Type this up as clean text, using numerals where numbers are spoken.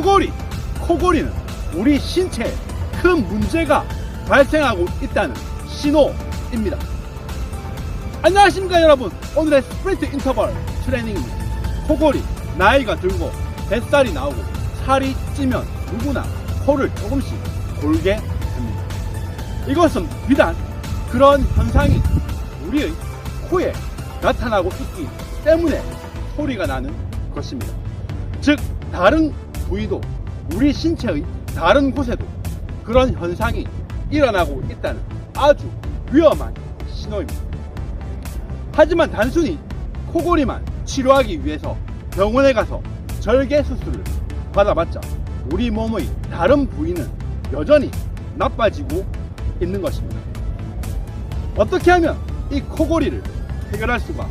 코골이는 우리 신체에 큰 문제가 발생하고 있다는 신호입니다. 안녕하십니까 여러분, 오늘의 스프린트 인터벌 트레이닝입니다. 코골이, 나이가 들고 뱃살이 나오고 살이 찌면 누구나 코를 조금씩 골게 됩니다. 이것은 비단 그런 현상이 우리의 코에 나타나고 있기 때문에 소리가 나는 것입니다. 즉 다른 부위도 우리 신체의 다른 곳에도 그런 현상이 일어나고 있다는 아주 위험한 신호입니다. 하지만 단순히 코골이만 치료하기 위해서 병원에 가서 절개 수술을 받아봤자 우리 몸의 다른 부위는 여전히 나빠지고 있는 것입니다. 어떻게 하면 이 코골이를 해결할 수가